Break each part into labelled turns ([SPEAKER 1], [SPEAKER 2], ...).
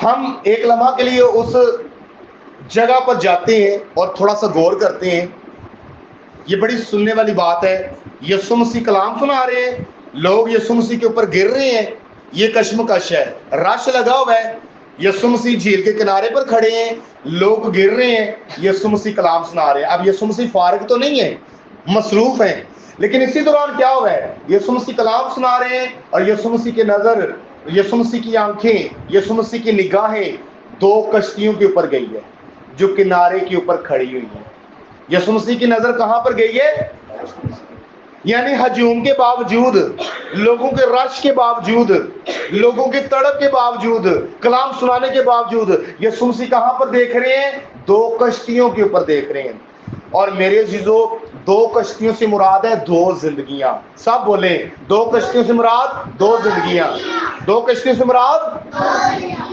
[SPEAKER 1] ہم ایک لمحہ کے لیے اس جگہ پر جاتے ہیں اور تھوڑا سا غور کرتے ہیں. یہ بڑی سننے والی بات ہے. یسوع مسیح کلام سنا رہے ہیں, لوگ یسوع مسیح کے اوپر گر رہے ہیں, یہ کشمکش ہے, رش لگا ہوا ہے. یسوع مسیح جھیل کے کنارے پر کھڑے ہیں, لوگ گر رہے ہیں, یسوع مسیح کلام سنا رہے ہیں. اب یسوع مسیح فارغ تو نہیں ہے, مصروف ہیں, لیکن اسی دوران کیا ہوا ہے, یسوع مسیح کلام سنا رہے ہیں اور یسوع مسیح کی نظر, یسوع مسیح کی آنکھیں, یسوع مسیح کی نگاہیں دو کشتیوں کے اوپر گئی ہے جو کنارے کے اوپر کھڑی ہوئی ہیں. یسوع مسیح کی نظر کہاں پر گئی ہے؟ یعنی ہجوم کے باوجود, لوگوں کے رش کے باوجود, لوگوں کی تڑپ کے باوجود, کلام سنانے کے باوجود یسوع مسیح کہاں پر دیکھ رہے ہیں؟ دو کشتیوں کے اوپر دیکھ رہے ہیں. اور میرے عزیزو, دو کشتیوں سے مراد ہے دو زندگیاں. سب بولیں, دو کشتیوں سے مراد دو زندگیاں. دو کشتیوں سے مراد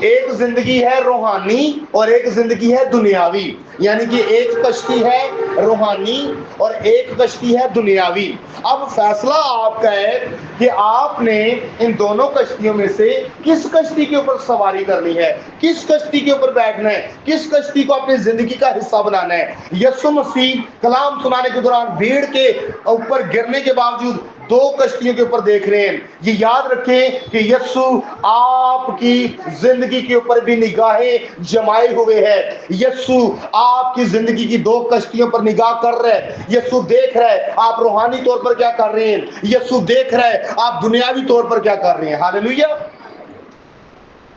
[SPEAKER 1] ایک زندگی ہے روحانی اور ایک زندگی ہے دنیاوی. یعنی کہ ایک کشتی ہے روحانی اور ایک کشتی ہے دنیاوی. اب فیصلہ آپ کا ہے کہ آپ نے ان دونوں کشتیوں میں سے کس کشتی کے اوپر سواری کرنی ہے, کس کشتی کے اوپر بیٹھنا ہے, کس کشتی کو اپنی زندگی کا حصہ بنانا ہے. یسوع مسیح کلام سنانے کے دوران بھیڑ کے اوپر گرنے کے باوجود دو کشتیوں کے اوپر دیکھ رہے ہیں. یہ یاد رکھیں کہ یسوع آپ کی زندگی کے اوپر بھی نگاہیں جمائے ہوئے ہے. یسوع آپ کی زندگی کی دو کشتیوں پر نگاہ کر رہے ہیں. یسوع دیکھ رہا ہے آپ روحانی طور پر کیا کر رہے ہیں, یسوع دیکھ رہا ہے آپ دنیاوی طور پر کیا کر رہے ہیں. ہاللیلویہ.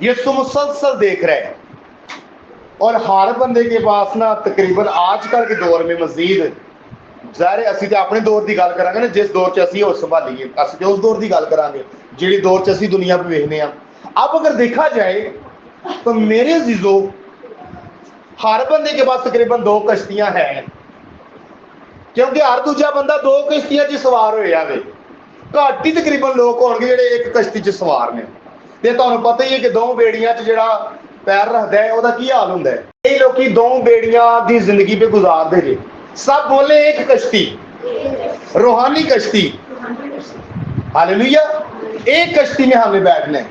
[SPEAKER 1] یسوع مسلسل دیکھ رہا ہے. اور ہر بندے کے پاس نا تقریباً آج کل کے دور میں مزید, ظاہر ہے اسی تے اپنے دور دی گل کرانگے نا, جس دور چ اسی ہو سنبھالیے, اسی تے اس دور دی گل کرانگے جیڑی دور چ اسی دنیا پہ ویکھنے ہیں. اب اگر دیکھا جائے تو میرے عزیزو, ہر بندے کے پاس تقریباً دو کشتیاں ہیں, کیونکہ ہر دوجا بندہ دو کشتیاں چ سوار ہویا ہے. گھٹ ہی تقریباً لوگ ہون گے جڑے ایک کشتی چ سوار نے. تے تانوں پتہ ہی ہے کہ دو بیڑیاں چ جڑا پیر رکھدا ہے او دا کی حال ہوندا ہے. کئی لوکی دو بیڑیاں دی زندگی پہ گزار دے جے. سب بولے ایک کشتی, روحانی کشتی. ہاللیلویہ. ایک کشتی میں ہمیں بیٹھنا ہے.